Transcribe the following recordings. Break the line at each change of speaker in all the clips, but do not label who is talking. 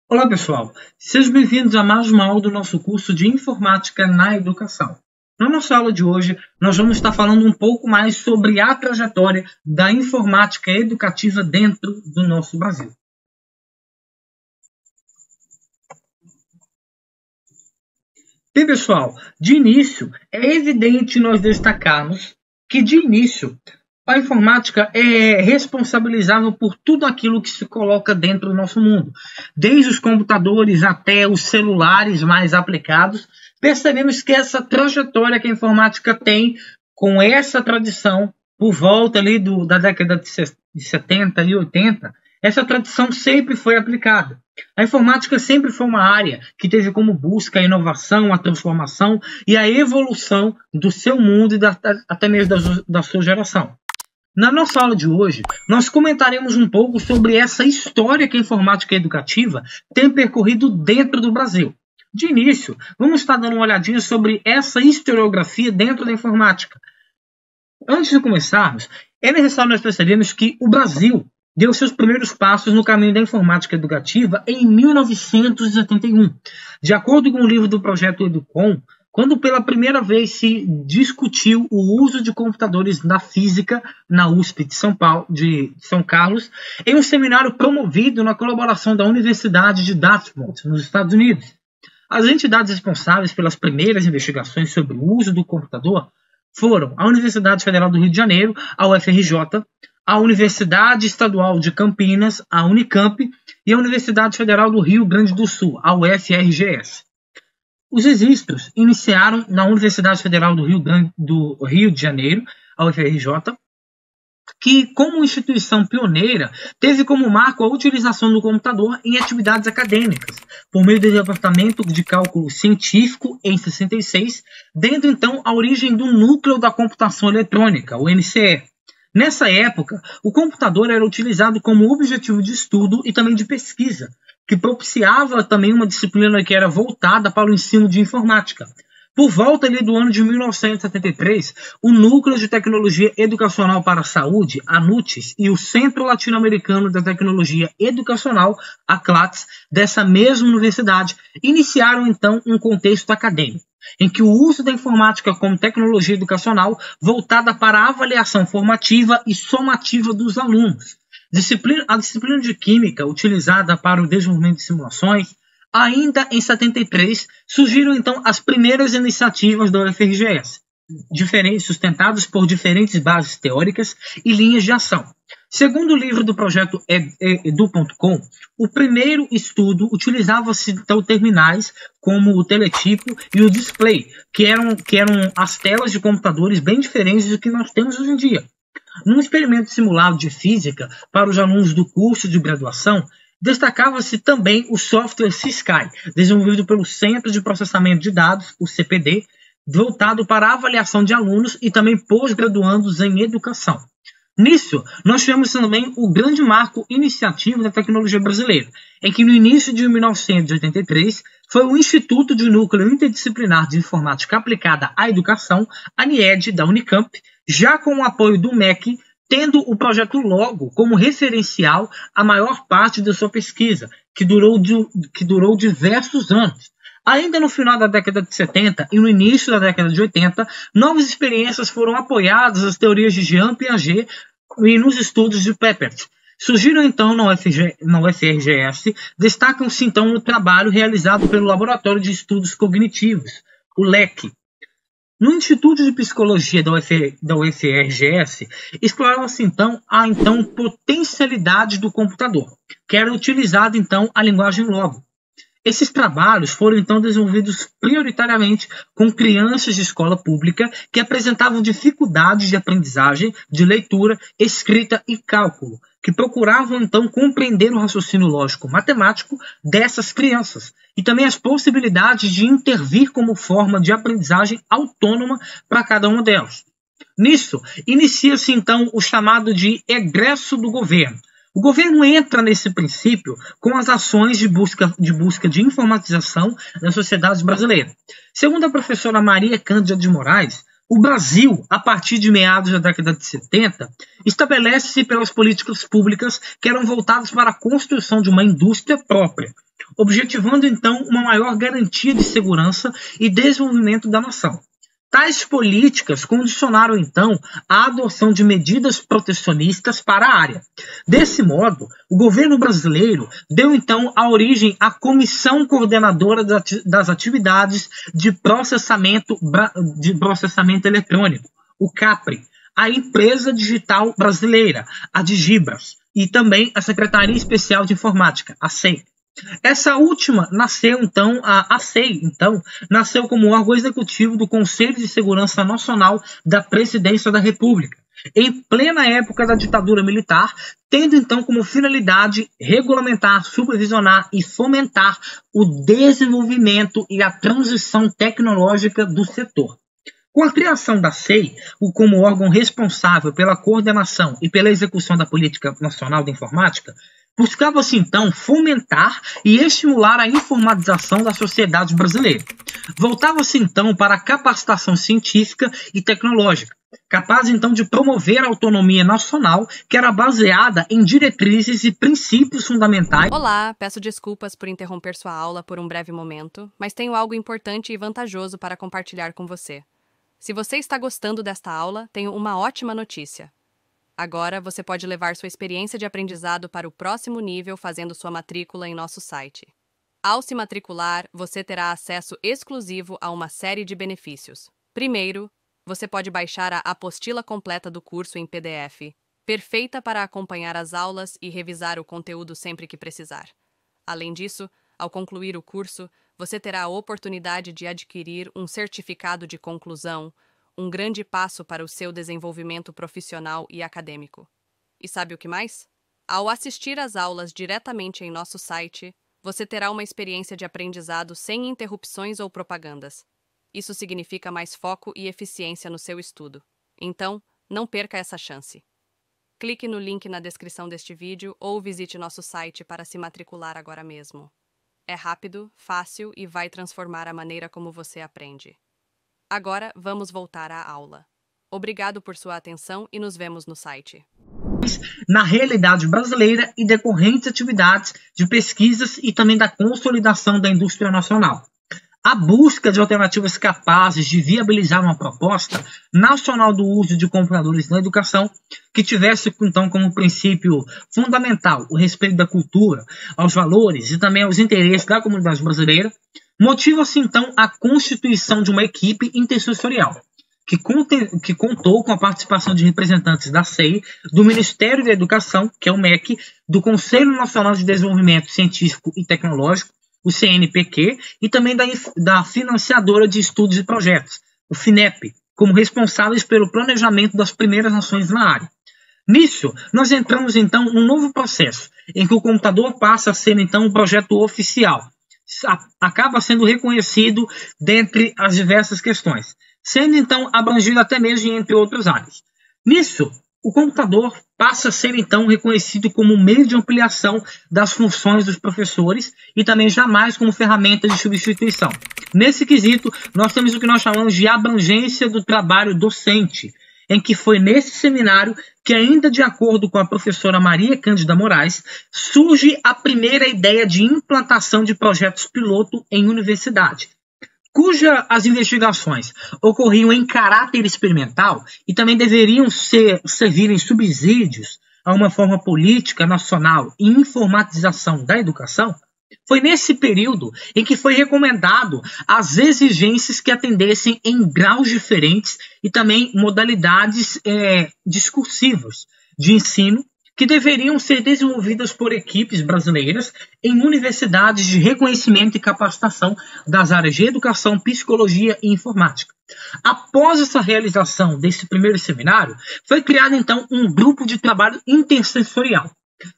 Olá pessoal, sejam bem-vindos a mais uma aula do nosso curso de Informática na Educação. Na nossa aula de hoje, nós vamos estar falando um pouco mais sobre a trajetória da informática educativa dentro do nosso Brasil. Bem pessoal, de início, é evidente nós destacarmos que de início a informática é responsabilizável por tudo aquilo que se coloca dentro do nosso mundo. Desde os computadores até os celulares mais aplicados, percebemos que essa trajetória que a informática tem com essa tradição, por volta ali da década de 70 e 80, essa tradição sempre foi aplicada. A informática sempre foi uma área que teve como busca a inovação, a transformação e a evolução do seu mundo e até mesmo da sua geração. Na nossa aula de hoje, nós comentaremos um pouco sobre essa história que a informática educativa tem percorrido dentro do Brasil. De início, vamos estar dando uma olhadinha sobre essa historiografia dentro da informática. Antes de começarmos, é necessário nós percebermos que o Brasil deu seus primeiros passos no caminho da informática educativa em 1971. De acordo com o livro do projeto Educom, quando pela primeira vez se discutiu o uso de computadores na física na USP de São Carlos, em um seminário promovido na colaboração da Universidade de Dartmouth, nos Estados Unidos. As entidades responsáveis pelas primeiras investigações sobre o uso do computador foram a Universidade Federal do Rio de Janeiro, a UFRJ, a Universidade Estadual de Campinas, a Unicamp, e a Universidade Federal do Rio Grande do Sul, a UFRGS. Os registros iniciaram na Universidade Federal do Rio de Janeiro, a UFRJ, que, como instituição pioneira, teve como marco a utilização do computador em atividades acadêmicas, por meio do Departamento de Cálculo Científico, em 66, dando então a origem do Núcleo da Computação Eletrônica, o NCE. Nessa época, o computador era utilizado como objetivo de estudo e também de pesquisa, que propiciava também uma disciplina que era voltada para o ensino de informática. Por volta ali do ano de 1973, o Núcleo de Tecnologia Educacional para a Saúde, a NUTES, e o Centro Latino-Americano da Tecnologia Educacional, a CLATES, dessa mesma universidade, iniciaram então um contexto acadêmico, em que o uso da informática como tecnologia educacional voltada para a avaliação formativa e somativa dos alunos. A disciplina de Química, utilizada para o desenvolvimento de simulações, ainda em 73, surgiram então as primeiras iniciativas da UFRGS, sustentadas por diferentes bases teóricas e linhas de ação. Segundo o livro do projeto Edu.com, o primeiro estudo utilizava-se então terminais como o teletipo e o display, que eram as telas de computadores bem diferentes do que nós temos hoje em dia. Num experimento simulado de física para os alunos do curso de graduação, destacava-se também o software C-Sky, desenvolvido pelo Centro de Processamento de Dados, o CPD, voltado para a avaliação de alunos e também pós-graduandos em educação. Nisso, nós tivemos também o grande marco iniciativo da tecnologia brasileira, em que no início de 1983 foi o Instituto de Núcleo Interdisciplinar de Informática Aplicada à Educação, a NIED, da Unicamp, já com o apoio do MEC, tendo o projeto Logo como referencial a maior parte da sua pesquisa, que durou diversos anos. Ainda no final da década de 70 e no início da década de 80, novas experiências foram apoiadas às teorias de Jean Piaget e nos estudos de Papert. Surgiram então na UFRGS, destacam-se então no trabalho realizado pelo Laboratório de Estudos Cognitivos, o LEC. No Instituto de Psicologia da UFRGS, explorava-se então a potencialidade do computador, que era utilizada então a linguagem Logo. Esses trabalhos foram então desenvolvidos prioritariamente com crianças de escola pública que apresentavam dificuldades de aprendizagem, de leitura, escrita e cálculo, que procuravam então compreender o raciocínio lógico-matemático dessas crianças e também as possibilidades de intervir como forma de aprendizagem autônoma para cada uma delas. Nisso, inicia-se então o chamado de egresso do governo. O governo entra nesse princípio com as ações de busca de informatização da sociedade brasileira. Segundo a professora Maria Cândida de Moraes, O Brasil, a partir de meados da década de 70, estabelece-se pelas políticas públicas que eram voltadas para a construção de uma indústria própria, objetivando então uma maior garantia de segurança e desenvolvimento da nação. Tais políticas condicionaram então a adoção de medidas protecionistas para a área. Desse modo, o governo brasileiro deu então a origem à Comissão Coordenadora das Atividades de Processamento Eletrônico, o CAPRE, a Empresa Digital Brasileira, a Digibras, e também a Secretaria Especial de Informática, a SEI. Essa última nasceu então, a SEI, então, nasceu como órgão executivo do Conselho de Segurança Nacional da Presidência da República, em plena época da ditadura militar, tendo então como finalidade regulamentar, supervisionar e fomentar o desenvolvimento e a transição tecnológica do setor. Com a criação da SEI, como órgão responsável pela coordenação e pela execução da Política Nacional da Informática, buscava-se então fomentar e estimular a informatização da sociedade brasileira. Voltava-se então para a capacitação científica e tecnológica, capaz então de promover a autonomia nacional, que era baseada em diretrizes e princípios fundamentais.
Olá, peço desculpas por interromper sua aula por um breve momento, mas tenho algo importante e vantajoso para compartilhar com você. Se você está gostando desta aula, tenho uma ótima notícia. Agora você pode levar sua experiência de aprendizado para o próximo nível fazendo sua matrícula em nosso site. Ao se matricular, você terá acesso exclusivo a uma série de benefícios. Primeiro, você pode baixar a apostila completa do curso em PDF, perfeita para acompanhar as aulas e revisar o conteúdo sempre que precisar. Além disso, ao concluir o curso, você terá a oportunidade de adquirir um certificado de conclusão, um grande passo para o seu desenvolvimento profissional e acadêmico. E sabe o que mais? Ao assistir às aulas diretamente em nosso site, você terá uma experiência de aprendizado sem interrupções ou propagandas. Isso significa mais foco e eficiência no seu estudo. Então, não perca essa chance. Clique no link na descrição deste vídeo ou visite nosso site para se matricular agora mesmo. É rápido, fácil e vai transformar a maneira como você aprende. Agora, vamos voltar à aula. Obrigado por sua atenção e nos vemos no site.
Na realidade brasileira e decorrentes atividades de pesquisas e também da consolidação da indústria nacional. A busca de alternativas capazes de viabilizar uma proposta nacional do uso de computadores na educação que tivesse, então, como princípio fundamental o respeito da cultura, aos valores e também aos interesses da comunidade brasileira, motiva-se, então, a constituição de uma equipe intersessorial, que contou com a participação de representantes da SEI, do Ministério da Educação, que é o MEC, do Conselho Nacional de Desenvolvimento Científico e Tecnológico, o CNPq, e também da financiadora de estudos e projetos, o FINEP, como responsáveis pelo planejamento das primeiras ações na área. Nisso, nós entramos, então, num novo processo, em que o computador passa a ser, então, um projeto oficial, acaba sendo reconhecido dentre as diversas questões, sendo então abrangido até mesmo entre outras áreas. Nisso, o computador passa a ser então reconhecido como meio de ampliação das funções dos professores e também jamais como ferramenta de substituição. Nesse quesito, nós temos o que nós chamamos de abrangência do trabalho docente, em que foi nesse seminário que, ainda de acordo com a professora Maria Cândida Moraes, surge a primeira ideia de implantação de projetos piloto em universidade, cujas as investigações ocorriam em caráter experimental e também deveriam servirem subsídios a uma forma política nacional e informatização da educação. Foi nesse período em que foi recomendado as exigências que atendessem em graus diferentes e também modalidades discursivas de ensino que deveriam ser desenvolvidas por equipes brasileiras em universidades de reconhecimento e capacitação das áreas de educação, psicologia e informática. Após essa realização desse primeiro seminário, foi criado então um grupo de trabalho intersessorial,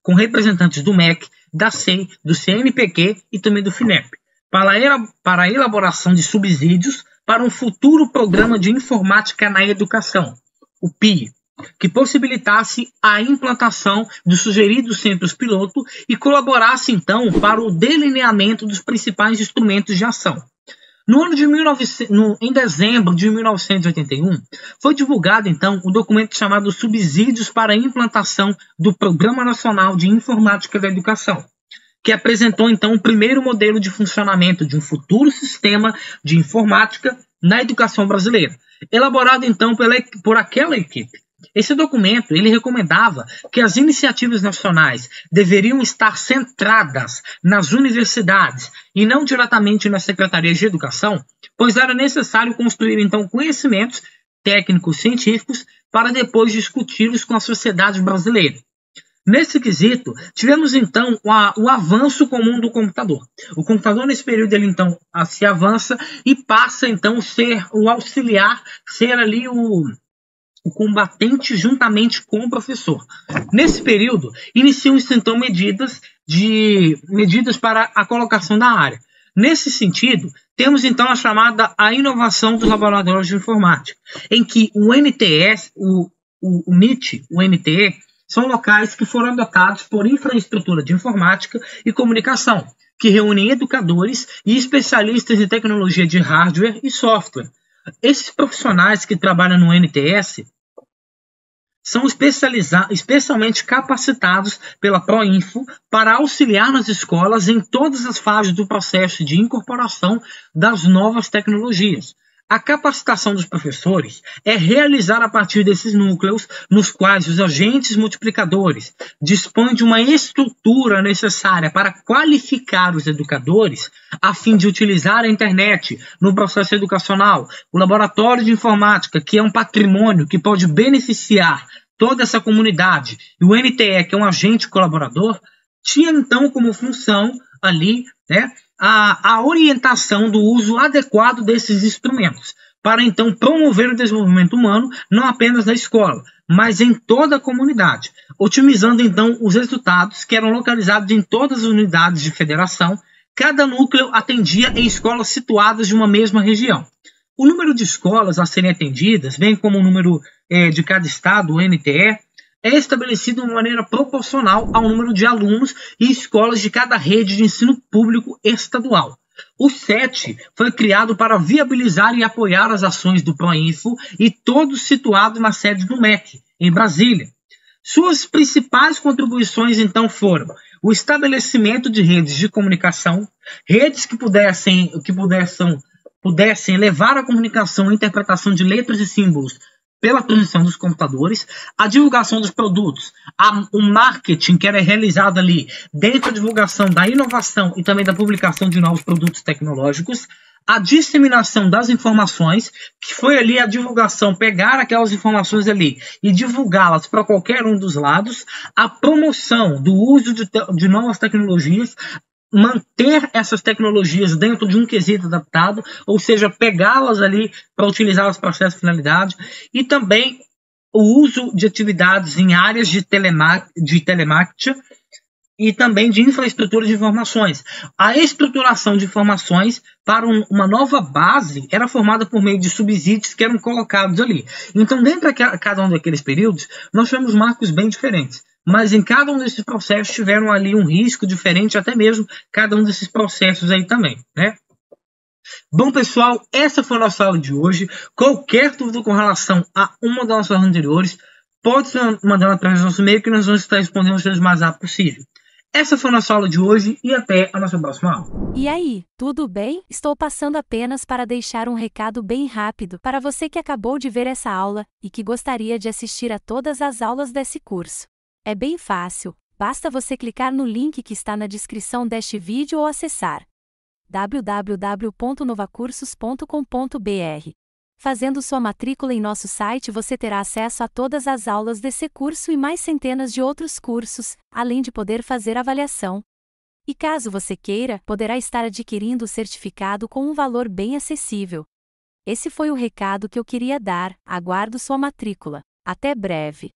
com representantes do MEC, da SEI, do CNPq e também do FINEP, para a elaboração de subsídios para um futuro programa de informática na educação, o PIE, que possibilitasse a implantação dos sugeridos centros piloto e colaborasse então para o delineamento dos principais instrumentos de ação. No ano de 1900, em dezembro de 1981, foi divulgado então o documento chamado Subsídios para a Implantação do Programa Nacional de Informática da Educação, que apresentou então o primeiro modelo de funcionamento de um futuro sistema de informática na educação brasileira, elaborado então por aquela equipe. Esse documento ele recomendava que as iniciativas nacionais deveriam estar centradas nas universidades e não diretamente nas secretarias de educação, pois era necessário construir então conhecimentos técnicos científicos para depois discuti-los com a sociedade brasileira. Nesse quesito, tivemos então o avanço comum do computador. O computador nesse período ele então se avança e passa então a ser o auxiliar, ser ali o combatente juntamente com o professor. Nesse período, iniciam-se então medidas para a colocação da área. Nesse sentido, temos então a inovação dos laboratórios de informática, em que o NTS, o MIT, o NTE, são locais que foram adotados por infraestrutura de informática e comunicação, que reúnem educadores e especialistas em tecnologia de hardware e software. Esses profissionais que trabalham no NTS são especialmente capacitados pela Proinfo para auxiliar nas escolas em todas as fases do processo de incorporação das novas tecnologias. A capacitação dos professores é realizada a partir desses núcleos, nos quais os agentes multiplicadores dispõem de uma estrutura necessária para qualificar os educadores a fim de utilizar a internet no processo educacional. O laboratório de informática, que é um patrimônio que pode beneficiar toda essa comunidade, e o NTE, que é um agente colaborador, tinha então como função ali, a orientação do uso adequado desses instrumentos, para então promover o desenvolvimento humano, não apenas na escola, mas em toda a comunidade, otimizando então os resultados que eram localizados em todas as unidades de federação. Cada núcleo atendia em escolas situadas de uma mesma região. O número de escolas a serem atendidas, bem como o número de cada estado, o NTE, é estabelecido de maneira proporcional ao número de alunos e escolas de cada rede de ensino público estadual. O SET foi criado para viabilizar e apoiar as ações do Proinfo e todos situados na sede do MEC, em Brasília. Suas principais contribuições, então, foram o estabelecimento de redes de comunicação, redes que pudessem levar a comunicação e interpretação de letras e símbolos pela transmissão dos computadores, a divulgação dos produtos, o marketing que era realizado ali dentro da divulgação da inovação e também da publicação de novos produtos tecnológicos, a disseminação das informações, que foi ali a divulgação, pegar aquelas informações ali e divulgá-las para qualquer um dos lados, a promoção do uso de novas tecnologias, manter essas tecnologias dentro de um quesito adaptado, ou seja, pegá-las ali para utilizá-las para essa finalidade, e também o uso de atividades em áreas de telemarketing e também de infraestrutura de informações. A estruturação de informações para uma nova base era formada por meio de subsídios que eram colocados ali. Então, dentro de cada um daqueles períodos, nós tivemos marcos bem diferentes. Mas em cada um desses processos tiveram ali um risco diferente, até mesmo cada um desses processos aí também, né? Bom, pessoal, essa foi a nossa aula de hoje. Qualquer dúvida com relação a uma das nossas aulas anteriores, pode mandar através do nosso e-mail que nós vamos estar respondendo o mais rápido possível. Essa foi a nossa aula de hoje e até a nossa próxima aula.
E aí, tudo bem? Estou passando apenas para deixar um recado bem rápido para você que acabou de ver essa aula e que gostaria de assistir a todas as aulas desse curso. É bem fácil, basta você clicar no link que está na descrição deste vídeo ou acessar www.novacursos.com.br. Fazendo sua matrícula em nosso site você terá acesso a todas as aulas desse curso e mais centenas de outros cursos, além de poder fazer avaliação. E caso você queira, poderá estar adquirindo o certificado com um valor bem acessível. Esse foi o recado que eu queria dar, aguardo sua matrícula. Até breve!